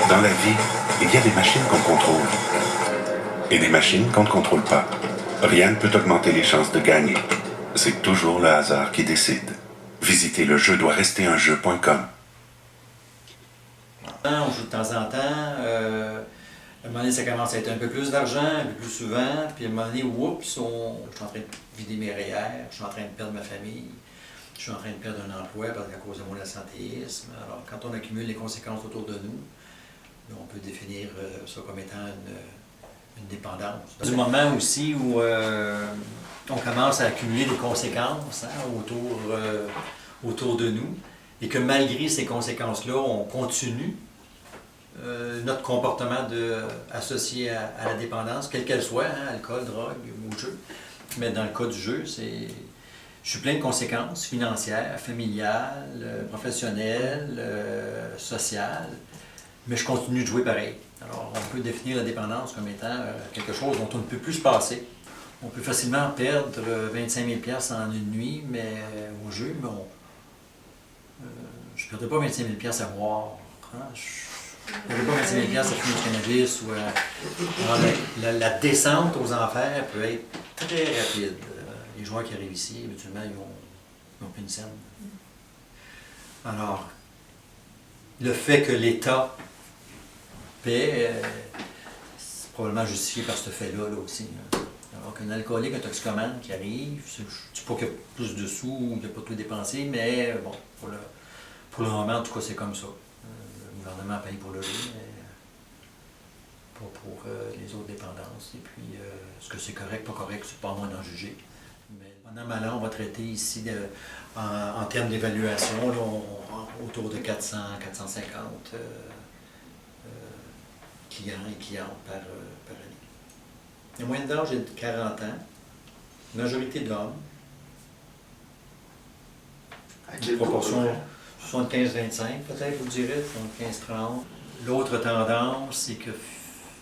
Dans la vie, il y a des machines qu'on contrôle et des machines qu'on ne contrôle pas. Rien ne peut augmenter les chances de gagner. C'est toujours le hasard qui décide. Visitez le jeu doit rester un jeu.com. On joue de temps en temps. À un moment donné, ça commence à être un peu plus d'argent, un peu plus souvent. Puis à un moment donné, oups, je suis en train de vider mes REER, je suis en train de perdre ma famille, je suis en train de perdre un emploi à cause de mon absentéisme. Alors, quand on accumule les conséquences autour de nous, on peut définir ça comme étant une dépendance. Du moment aussi où on commence à accumuler des conséquences autour de nous, et que malgré ces conséquences-là, on continue notre comportement associé à la dépendance, quelle qu'elle soit, alcool, drogue ou jeu. Mais dans le cas du jeu, je suis plein de conséquences financières, familiales, professionnelles, sociales, mais je continue de jouer pareil. Alors, on peut définir la dépendance comme étant quelque chose dont on ne peut plus se passer. On peut facilement perdre 25 000 $ en une nuit, mais au jeu, je ne perdais pas 25 000 $ à boire. Je ne perdais pas 25 000 $ à fumer du cannabis. La descente aux enfers peut être très rapide. Les joueurs qui arrivent ici, habituellement, ils n'ont plus une scène. Alors, le fait que l'État paie, c'est probablement justifié par ce fait-là aussi. Alors qu'un alcoolique, un toxicomane qui arrive, je ne dis pas qu'il y a plus de sous ou qu'il n'y a pas tout dépensé, mais bon, pour le moment, en tout cas, c'est comme ça. Le gouvernement paye pour le jeu, mais pas pour les autres dépendances. Et puis, est-ce que c'est correct, pas correct, c'est pas à moi d'en juger. Mais pendant mal an, on va traiter ici, en termes d'évaluation, autour de 400, 450 clients et clientes par année. La moyenne d'âge est de 40 ans, majorité d'hommes, proportion 75-25 peut-être, vous direz, 75-30. L'autre tendance, c'est que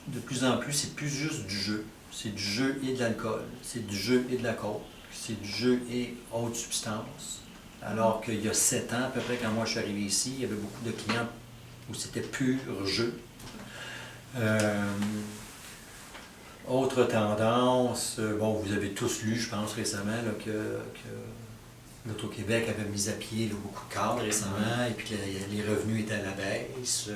de plus en plus, c'est plus juste du jeu. C'est du jeu et de l'alcool, c'est du jeu et de la coke, c'est du jeu et autres substances. Alors qu'il y a 7 ans, à peu près, quand moi je suis arrivé ici, il y avait beaucoup de clients où c'était pur jeu. Autre tendance, vous avez tous lu, je pense récemment, là, que l'Auto-Québec avait mis à pied beaucoup de cadres récemment, et puis les revenus étaient à la baisse.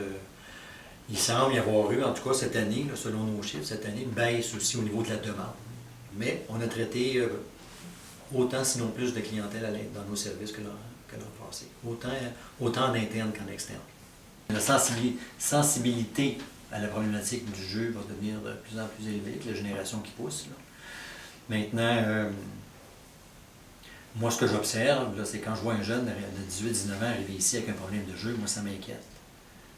Il semble y avoir eu, en tout cas cette année, là, selon nos chiffres, cette année, une baisse aussi au niveau de la demande. Mais on a traité autant, sinon plus, de clientèle dans nos services que l'an passé. Autant en interne qu'en externe. La sensibilité à la problématique du jeu va devenir de plus en plus élevée avec la génération qui pousse. Là. Maintenant, moi, ce que j'observe, c'est quand je vois un jeune de 18-19 ans arriver ici avec un problème de jeu, moi, ça m'inquiète.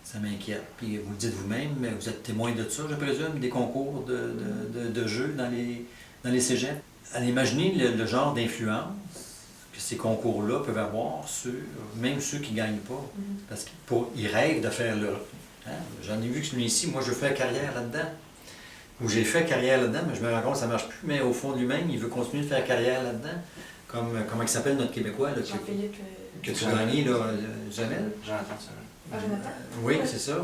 Ça m'inquiète. Puis vous le dites vous-même, mais vous êtes témoin de ça, je présume, des concours de jeux dans les cégeps. Allez imaginer le genre d'influence que ces concours-là peuvent avoir sur même ceux qui ne gagnent pas. Parce qu'ils rêvent de faire leur... J'en ai vu que celui ici, moi je veux faire carrière là-dedans. Ou j'ai fait carrière là-dedans, mais je me rends compte que ça ne marche plus. Mais au fond de lui-même, il veut continuer de faire carrière là-dedans. Comment il s'appelle notre Québécois là, que tu as gagné, là, Jamel? Jonathan Semel. Oui, c'est ça.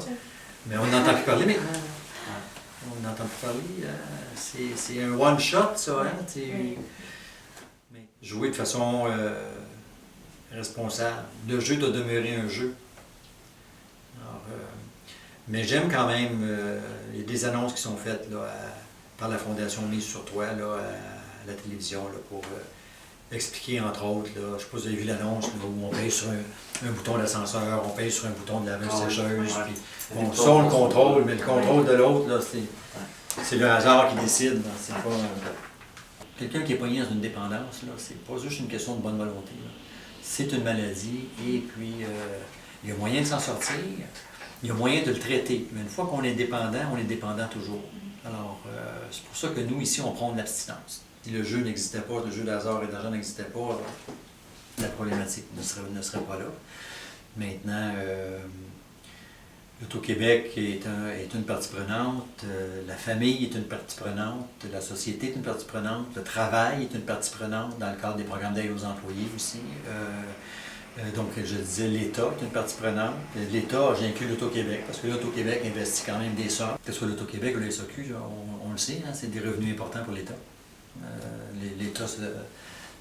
Mais on n'entend plus parler maintenant. On n'entend plus parler. C'est un one-shot, ça. Mais jouer de façon responsable. Le jeu doit demeurer un jeu. Alors, mais j'aime quand même les annonces qui sont faites là, par la Fondation Mise sur Toi là, à la télévision là, pour expliquer, entre autres, là, je ne sais pas si vous avez vu l'annonce où on paye sur un bouton d'ascenseur, on paye sur un bouton de laveuse sécheuse. Puis, bon, ça, on le contrôle, mais le contrôle de l'autre, c'est le hasard qui décide. C'est pas quelqu'un qui est pogné dans une dépendance, c'est pas juste une question de bonne volonté. C'est une maladie, et puis il y a moyen de s'en sortir, il y a moyen de le traiter. Mais une fois qu'on est dépendant toujours. Alors, c'est pour ça que nous, ici, on prône l'abstinence. Si le jeu n'existait pas, le jeu d'hasard et d'argent n'existait pas, la problématique ne serait pas là. Maintenant, l'Auto-Québec est une partie prenante, la famille est une partie prenante, la société est une partie prenante, le travail est une partie prenante dans le cadre des programmes d'aide aux employés aussi. Donc, je disais, l'État est une partie prenante. L'État, j'inclus l'Auto-Québec, parce que l'Auto-Québec investit quand même des sommes. Que ce soit l'Auto-Québec ou le SAQ, on le sait, hein, c'est des revenus importants pour l'État. L'État ne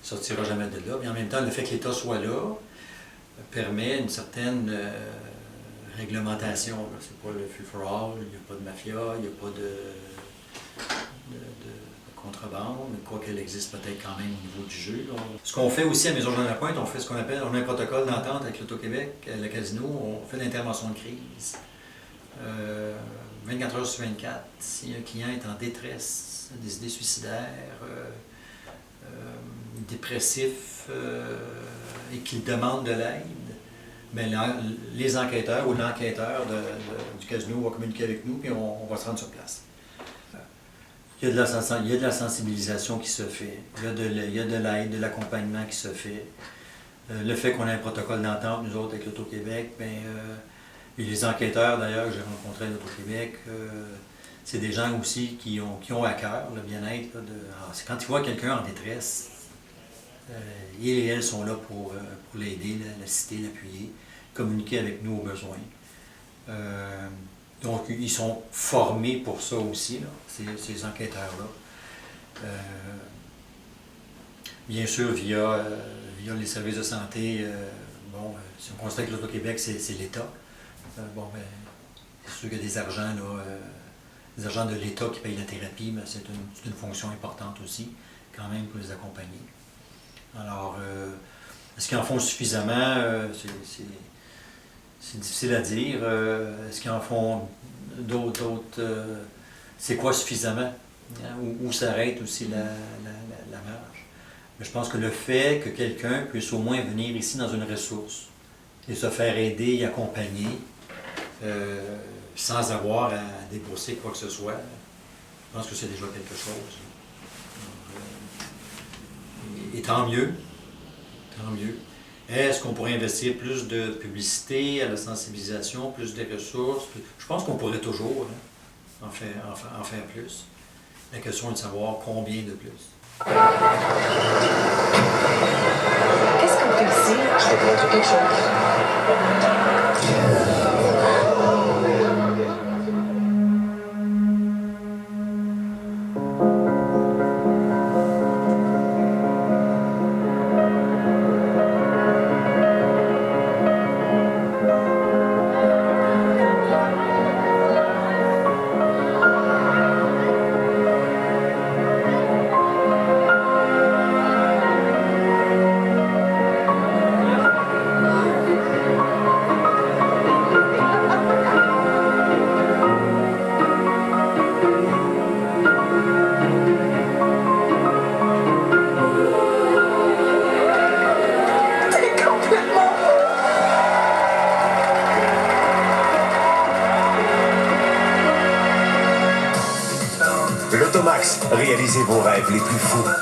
sortira jamais de là. Mais en même temps, le fait que l'État soit là permet une certaine réglementation. C'est pas le free-for-all, il n'y a pas de mafia, il n'y a pas de contrebande, quoi qu'elle existe peut-être quand même au niveau du jeu. Ce qu'on fait aussi à Maisons-Jean-Lapointe, on fait ce qu'on appelle, on a un protocole d'entente avec l'Auto-Québec, le casino, on fait l'intervention de crise. 24 heures sur 24, si un client est en détresse, des idées suicidaires, dépressif et qu'il demande de l'aide, bien, les enquêteurs ou l'enquêteur du casino va communiquer avec nous et on va se rendre sur place. Il y a de la sensibilisation qui se fait, il y a de l'aide, de l'accompagnement qui se fait. Le fait qu'on ait un protocole d'entente, nous autres, avec l'Auto-Québec, et les enquêteurs d'ailleurs que j'ai rencontrés à l'Auto-Québec, c'est des gens aussi qui ont à cœur le bien-être. C'est quand ils voient quelqu'un en détresse, ils et elles sont là pour l'aider, l'assister, l'appuyer, communiquer avec nous aux besoins. Donc, ils sont formés pour ça aussi, là, ces enquêteurs-là. Bien sûr, via les services de santé, si on constate que l'Auto-Québec, c'est l'État. C'est sûr qu'il y a des argents, là, des argents de l'État qui payent la thérapie, mais c'est une fonction importante aussi, quand même, pour les accompagner. Alors, est-ce qu'ils en font suffisamment? C'est difficile à dire. Est-ce qu'ils en font d'autres? C'est quoi suffisamment? Hein? Où s'arrête aussi la marge? Mais je pense que le fait que quelqu'un puisse au moins venir ici dans une ressource et se faire aider et accompagner sans avoir à débourser quoi que ce soit, je pense que c'est déjà quelque chose. Et tant mieux. Tant mieux. Est-ce qu'on pourrait investir plus de publicité, à la sensibilisation, plus de ressources? Je pense qu'on pourrait toujours en faire plus. La question est de savoir combien de plus. Qu'est-ce qu'on fait ici? Je vais te montrer quelque chose. L'Automax, réalisez vos rêves les plus fous.